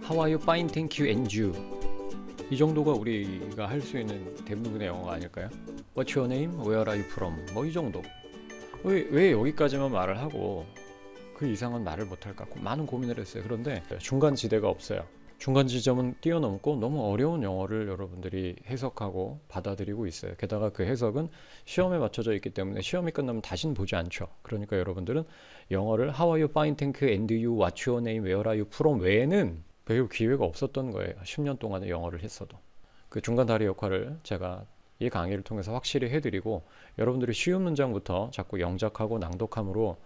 How are you? Fine, thank you, and you. 이 정도가 우리가 할 수 있는 대부분의 영어가 아닐까요? What's your name? Where are you from? 뭐 이 정도. 왜 여기까지만 말을 하고 그 이상은 말을 못할까? 많은 고민을 했어요. 그런데 중간 지대가 없어요. 중간 지점은 뛰어넘고 너무 어려운 영어를 여러분들이 해석하고 받아들이고 있어요. 게다가 그 해석은 시험에 맞춰져 있기 때문에 시험이 끝나면 다시는 보지 않죠. 그러니까 여러분들은 영어를 How are you? Fine, thank you, and you? What's your name? Where are you from? 외에는 배울 기회가 없었던 거예요. 10년 동안의 영어를 했어도. 그 중간 다리 역할을 제가 이 강의를 통해서 확실히 해드리고 여러분들이 쉬운 문장부터 자꾸 영작하고 낭독함으로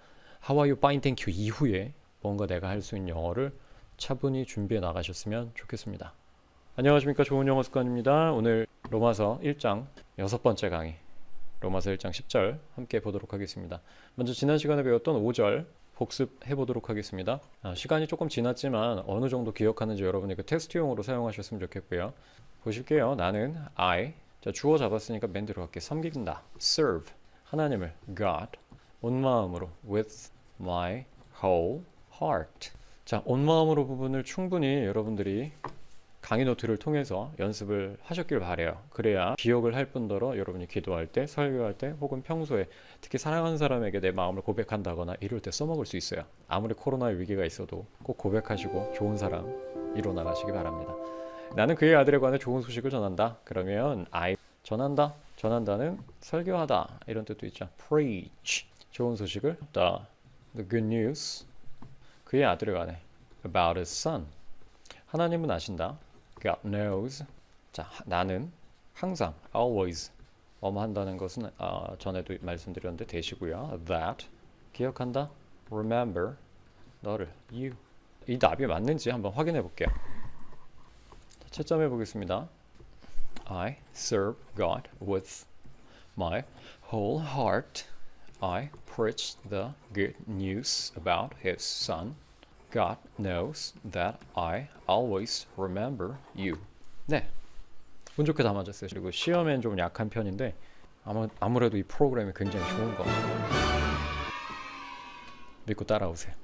How are you? Fine, thank you 이후에 뭔가 내가 할 수 있는 영어를 차분히 준비해 나가셨으면 좋겠습니다. 안녕하십니까, 좋은 영어 습관입니다. 오늘 로마서 1장 6번째 강의 로마서 1장 10절 함께 보도록 하겠습니다. 먼저 지난 시간에 배웠던 5절 복습해 보도록 하겠습니다. 시간이 조금 지났지만 어느 정도 기억하는지 여러분이 그 테스트용으로 사용하셨으면 좋겠고요. 보실게요. 나는 I, 자, 주어 잡았으니까 맨 들어갈게. 섬긴다, serve, 하나님을, God, 온 마음으로, with my whole heart. 자, 온 마음으로 부분을 충분히 여러분들이 강의 노트를 통해서 연습을 하셨길 바래요. 그래야 기억을 할 뿐더러 여러분이 기도할 때, 설교할 때, 혹은 평소에 특히 사랑하는 사람에게 내 마음을 고백한다거나 이럴 때 써먹을 수 있어요. 아무리 코로나의 위기가 있어도 꼭 고백하시고 좋은 사랑 이뤄나가시기 바랍니다. 나는 그의 아들에 관해 좋은 소식을 전한다. 그러면 I 전한다. 전한다는 설교하다 이런 뜻도 있죠. Preach 좋은 소식을 the good news 그의 아들에 관해 about his son 하나님은 아신다. God knows. 자, 나는 항상 always 한다는 것은 전에도 말씀드렸는데 대시고요. That 기억한다. Remember 너를 you 이 답이 맞는지 한번 확인해 볼게요. 채점해 보겠습니다. I serve God with my whole heart. I preach the good news about his son. God knows that I always remember you. 네, 운 좋게 다 맞았어요. 그리고 시험엔 좀 약한 편인데 아무래도 이 프로그램이 굉장히 좋은 거 믿고 따라오세요.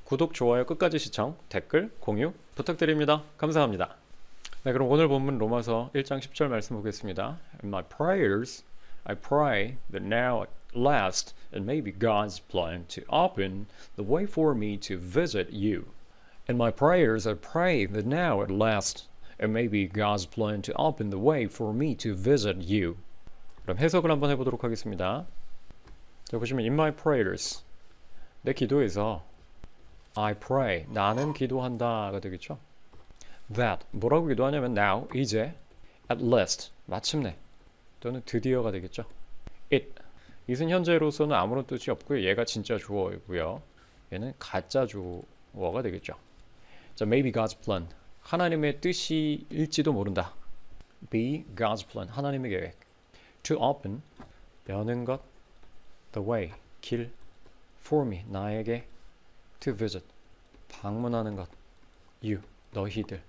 구독, 좋아요, 끝까지 시청, 댓글, 공유 부탁드립니다. 감사합니다. 네, 그럼 오늘 본문 로마서 1장 10절 말씀 보겠습니다. In my prayers, I pray that now at last it may be God's plan to open the way for me to visit you. In my prayers, I pray that now at last it may be God's plan to open the way for me to visit you. 그럼 해석을 한번 해보도록 하겠습니다. 자, 보시면 in my prayers, 내 기도에서 I pray, 나는 기도한다가 되겠죠. That, 뭐라고 기도하냐면 now, 이제, at last, 마침내 또는 드디어가 되겠죠. It, it은 현재로서는 아무런 뜻이 없고요. 얘가 진짜 주어이고요. 얘는 가짜 주어가 되겠죠. 자, maybe God's plan, 하나님의 뜻일지도 모른다. Be God's plan, 하나님의 계획. To open, 여는 것. The way, 길. For me, 나에게. To visit, 방문하는 것. You, 너희들.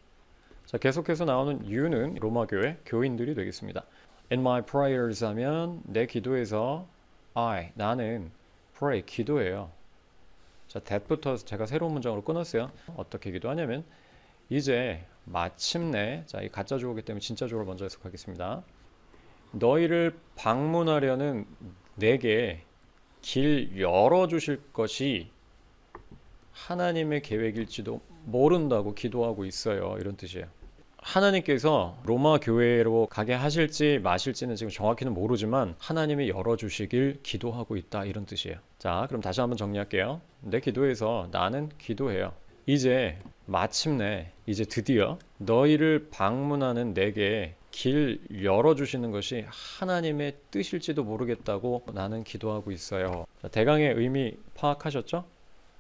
자, 계속해서 나오는 you는 로마 교회 교인들이 되겠습니다. In my prayers 하면 내 기도에서 I, 나는 pray, 기도해요. 자, that부터 제가 새로운 문장으로 끊었어요. 어떻게 기도하냐면 이제 마침내, 자, 이 가짜 주어이기 때문에 진짜 주어를 먼저 해석하겠습니다. 너희를 방문하려는 내게 길 열어주실 것이 하나님의 계획일지도 모른다고 기도하고 있어요. 이런 뜻이에요. 하나님께서 로마 교회로 가게 하실지 마실지는 지금 정확히는 모르지만 하나님이 열어주시길 기도하고 있다 이런 뜻이에요. 자, 그럼 다시 한번 정리할게요. 내 기도에서 나는 기도해요. 이제 마침내, 이제 드디어 너희를 방문하는 내게 길 열어주시는 것이 하나님의 뜻일지도 모르겠다고 나는 기도하고 있어요. 자, 대강의 의미 파악하셨죠?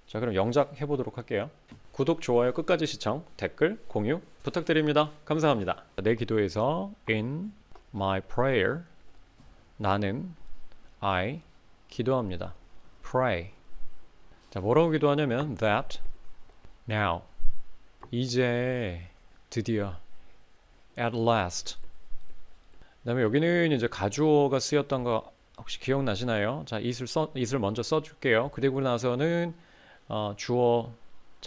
자, 그럼 영작 해보도록 할게요. 구독, 좋아요, 끝까지 시청, 댓글, 공유 부탁드립니다. 감사합니다. 내 기도에서 in my prayer 나는 I 기도합니다. pray. 자, 뭐라고 기도하냐면 that now 이제 드디어 at last. 그다음에 여기는 이제 가주어가 쓰였던 거 혹시 기억나시나요? 자, it을 먼저 써줄게요. 그리고 나서는 주어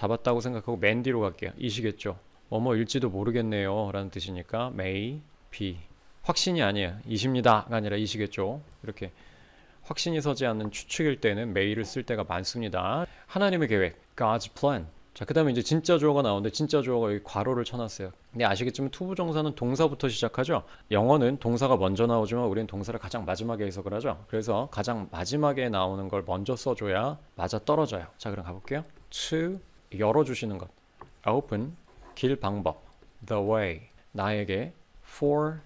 잡았다고 생각하고 맨 뒤로 갈게요. 이시겠죠. 뭐뭐일지도 모르겠네요 라는 뜻이니까 may be. 확신이 아니에요. 이십니다가 아니라 이시겠죠. 이렇게 확신이 서지 않는 추측일 때는 may를 쓸 때가 많습니다. 하나님의 계획, God's plan. 자, 그 다음에 이제 진짜 주어가 나오는데 진짜 주어가 여기 괄호를 쳐놨어요. 근데 아시겠지만 투부정사는 동사부터 시작하죠. 영어는 동사가 먼저 나오지만 우리는 동사를 가장 마지막에 해석을 하죠. 그래서 가장 마지막에 나오는 걸 먼저 써줘야 맞아 떨어져요. 자, 그럼 가볼게요. to 열어주시는 것, open 길 방법, the way 나에게, for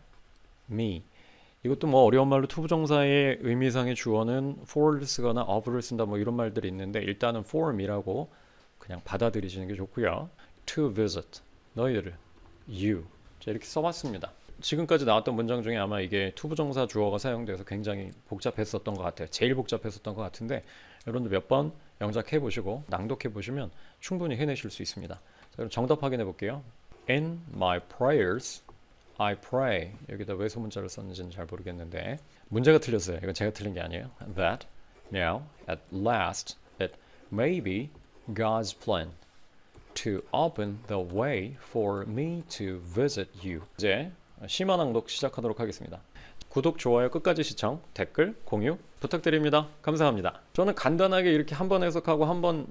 me. 이것도 뭐 어려운 말로 투부정사의 의미상의 주어는 for를 쓰거나 of를 쓴다 뭐 이런 말들이 있는데 일단은 for me라고 그냥 받아들이시는 게 좋고요. to visit 너희들을 you. 자, 이렇게 써봤습니다. 지금까지 나왔던 문장 중에 아마 이게 투부정사 주어가 사용돼서 굉장히 복잡했었던 것 같아요. 제일 복잡했었던 것 같은데 여러분들 몇 번 영작해 보시고 낭독해 보시면 충분히 해내실 수 있습니다. 자, 그럼 정답 확인해 볼게요. In my prayers I pray. 여기다 왜 소문자를 썼는지는 잘 모르겠는데 문제가 틀렸어요. 이건 제가 틀린 게 아니에요. That now at last it may be God's plan to open the way for me to visit you. 이제 심화 낭독 시작하도록 하겠습니다. 구독, 좋아요, 끝까지 시청, 댓글, 공유 부탁드립니다. 감사합니다. 저는 간단하게 이렇게 한 번 해석하고 한 번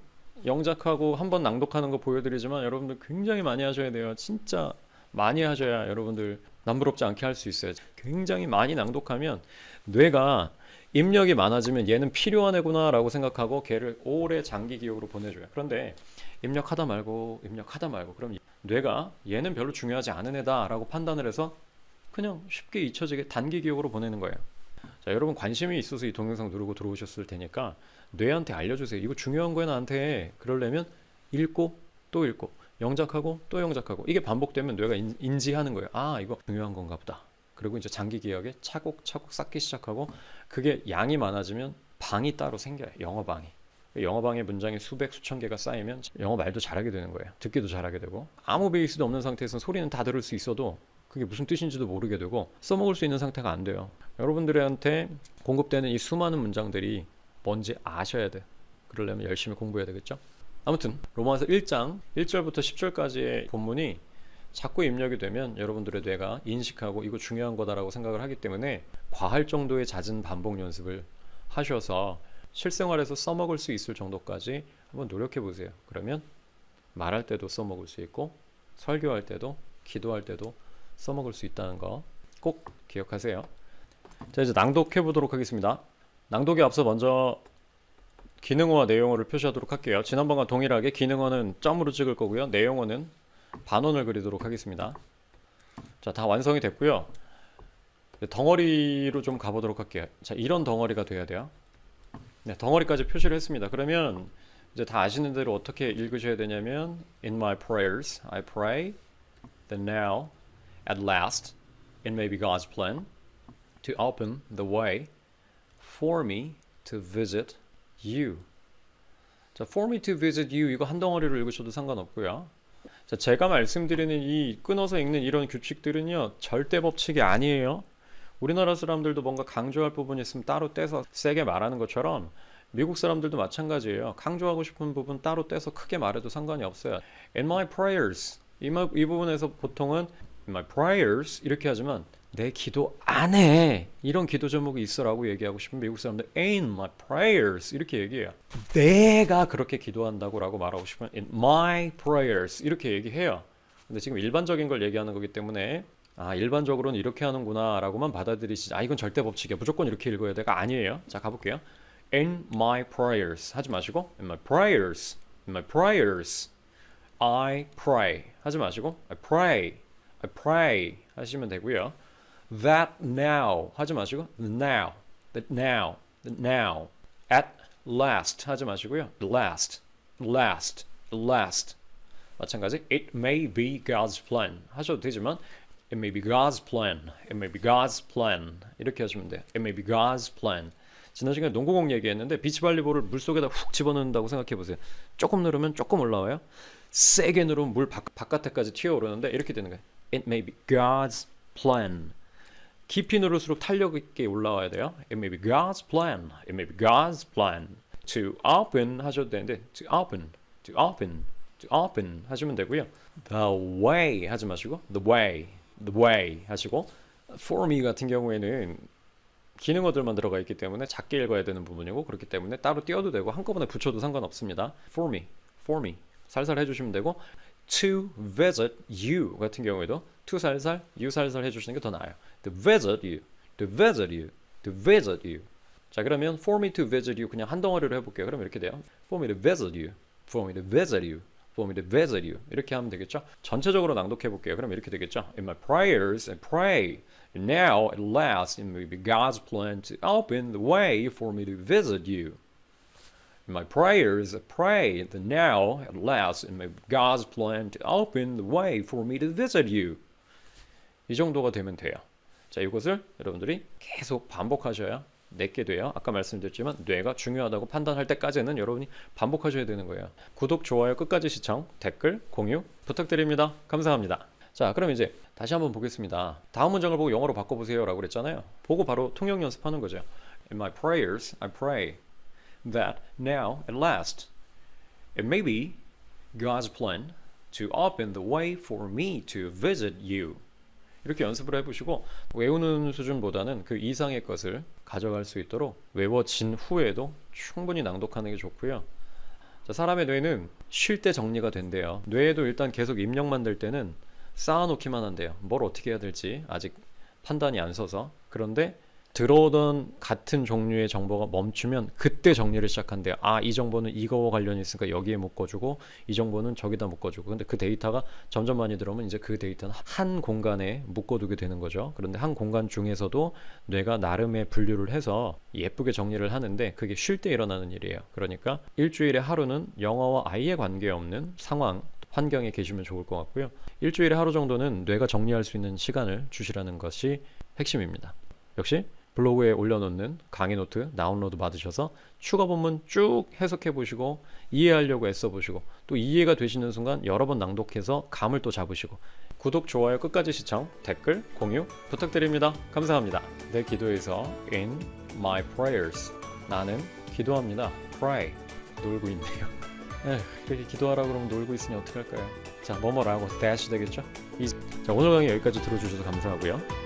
영작하고 한 번 낭독하는 거 보여드리지만 여러분들 굉장히 많이 하셔야 돼요. 진짜 많이 하셔야 여러분들 남부럽지 않게 할 수 있어요. 굉장히 많이 낭독하면 뇌가 입력이 많아지면 얘는 필요한 애구나 라고 생각하고 걔를 오래 장기 기억으로 보내줘요. 그런데 입력하다 말고 그럼 뇌가 얘는 별로 중요하지 않은 애다 라고 판단을 해서 그냥 쉽게 잊혀지게 단기 기억으로 보내는 거예요. 자, 여러분 관심이 있어서 이 동영상 누르고 들어오셨을 테니까 뇌한테 알려주세요. 이거 중요한 거야 나한테. 그러려면 읽고 또 읽고 영작하고 또 영작하고 이게 반복되면 뇌가 인지하는 거예요. 아, 이거 중요한 건가 보다. 그리고 이제 장기 기억에 차곡차곡 쌓기 시작하고 그게 양이 많아지면 방이 따로 생겨요. 영어방이. 영어방의 문장이 수백 수천 개가 쌓이면 영어 말도 잘하게 되는 거예요. 듣기도 잘하게 되고 아무 베이스도 없는 상태에서는 소리는 다 들을 수 있어도 그게 무슨 뜻인지도 모르게 되고 써먹을 수 있는 상태가 안 돼요. 여러분들한테 공급되는 이 수많은 문장들이 뭔지 아셔야 돼요. 그러려면 열심히 공부해야 되겠죠? 아무튼 로마서 1장 1절부터 10절까지의 본문이 자꾸 입력이 되면 여러분들의 뇌가 인식하고 이거 중요한 거다라고 생각을 하기 때문에 과할 정도의 잦은 반복 연습을 하셔서 실생활에서 써먹을 수 있을 정도까지 한번 노력해 보세요. 그러면 말할 때도 써먹을 수 있고 설교할 때도 기도할 때도 써먹을 수 있다는 거 꼭 기억하세요. 자, 이제 낭독해 보도록 하겠습니다. 낭독에 앞서 먼저 기능어와 내용어를 표시하도록 할게요. 지난번과 동일하게 기능어는 점으로 찍을 거고요. 내용어는 반원을 그리도록 하겠습니다. 자, 다 완성이 됐고요. 덩어리로 좀 가보도록 할게요. 자, 이런 덩어리가 돼야 돼요. 네, 덩어리까지 표시를 했습니다. 그러면 이제 다 아시는 대로 어떻게 읽으셔야 되냐면 In my prayers I pray that now at last it may be God's plan to open the way for me to visit you. 자, for me to visit you 이거 한 덩어리로 읽으셔도 상관없고요. 자, 제가 말씀드리는 이 끊어서 읽는 이런 규칙들은요 절대 법칙이 아니에요. 우리나라 사람들도 뭔가 강조할 부분이 있으면 따로 떼서 세게 말하는 것처럼 미국 사람들도 마찬가지예요. 강조하고 싶은 부분 따로 떼서 크게 말해도 상관이 없어요. In my prayers 이 부분에서 보통은 In my prayers 이렇게 하지만 내 기도 안에 이런 기도 제목이 있어라고 얘기하고 싶은 미국 사람들 In my prayers 이렇게 얘기해요. 내가 그렇게 기도한다고 라고 말하고 싶으면 In my prayers 이렇게 얘기해요. 근데 지금 일반적인 걸 얘기하는 거기 때문에 아, 일반적으로는 이렇게 하는구나 라고만 받아들이시지. 아, 이건 절대 법칙이야. 무조건 이렇게 읽어야 돼가 아니에요. 자, 가볼게요. In my prayers 하지 마시고 In my prayers In my prayers I pray 하지 마시고 I pray 하시면 되고요. That now 하지 마시고 now at last 하지 마시고요. last 마찬가지 it may be God's plan 하셔도 되지만 it may be God's plan 이렇게 하시면 돼요. it may be God's plan. 지난 시간에 농구공 얘기했는데 비치발리볼을 물속에다 훅 집어넣는다고 생각해 보세요. 조금 누르면 조금 올라와요. 세게 누르면 물 바깥에까지 튀어오르는데 이렇게 되는 거예요. It may be God's plan. 깊이 누를수록 탄력 있게 올라와야 돼요. It may be God's plan. It may be God's plan to open 하셔도 되는데 to open to open 하시면 되고요. The way 하지 마시고 the way 하시고 for me 같은 경우에는 기능어들만 들어가 있기 때문에 작게 읽어야 되는 부분이고 그렇기 때문에 따로 띄워도 되고 한꺼번에 붙여도 상관없습니다. for me 살살 해주시면 되고 to visit you 같은 경우에도 to 살살, you 살살 해주시는 게 더 나아요. to visit you. 자 그러면 for me to visit you 그냥 한 덩어리로 해볼게요. 그럼 이렇게 돼요. for me to visit you. 이렇게 하면 되겠죠. 전체적으로 낭독해 볼게요. 그럼 이렇게 되겠죠. In my prayers I pray. Now at last it may be God's plan to open the way for me to visit you. In my prayers I pray that now at last it may be God's plan to open the way for me to visit you. 이 정도가 되면 돼요. 자, 이것을 여러분들이 계속 반복하셔야 내게 돼요. 아까 말씀드렸지만 뇌가 중요하다고 판단할 때까지는 여러분이 반복하셔야 되는 거예요. 구독, 좋아요, 끝까지 시청, 댓글, 공유 부탁드립니다. 감사합니다. 자, 그럼 이제 다시 한번 보겠습니다. 다음 문장을 보고 영어로 바꿔보세요 라고 그랬잖아요. 보고 바로 통역 연습하는 거죠. In my prayers I pray that now at last it may be God's plan to open the way for me to visit you. 이렇게 연습을 해보시고 외우는 수준보다는 그 이상의 것을 가져갈 수 있도록 외워진 후에도 충분히 낭독하는 게 좋고요. 자, 사람의 뇌는 쉴 때 정리가 된대요. 뇌에도 일단 계속 입력만 될 때는 쌓아놓기만 한대요. 뭘 어떻게 해야 될지 아직 판단이 안 서서. 그런데 들어오던 같은 종류의 정보가 멈추면 그때 정리를 시작한대요. 아, 이 정보는 이거와 관련이 있으니까 여기에 묶어주고 이 정보는 저기다 묶어주고. 근데 그 데이터가 점점 많이 들어오면 이제 그 데이터는 한 공간에 묶어두게 되는 거죠. 그런데 한 공간 중에서도 뇌가 나름의 분류를 해서 예쁘게 정리를 하는데 그게 쉴 때 일어나는 일이에요. 그러니까 일주일에 하루는 영어와 아예 관계없는 상황 환경에 계시면 좋을 것 같고요. 일주일에 하루 정도는 뇌가 정리할 수 있는 시간을 주시라는 것이 핵심입니다. 역시 블로그에 올려놓는 강의 노트 다운로드 받으셔서 추가 본문 쭉 해석해 보시고 이해하려고 애써 보시고 또 이해가 되시는 순간 여러 번 낭독해서 감을 또 잡으시고 구독, 좋아요, 끝까지 시청, 댓글, 공유 부탁드립니다. 감사합니다. 내 기도에서 in my prayers 나는 기도합니다. pray 놀고 있네요. 이렇게 기도하라고 그러면 놀고 있으니 어떡할까요? 자, 뭐뭐라고 dash 되겠죠? 자, 오늘 강의 여기까지 들어주셔서 감사하고요.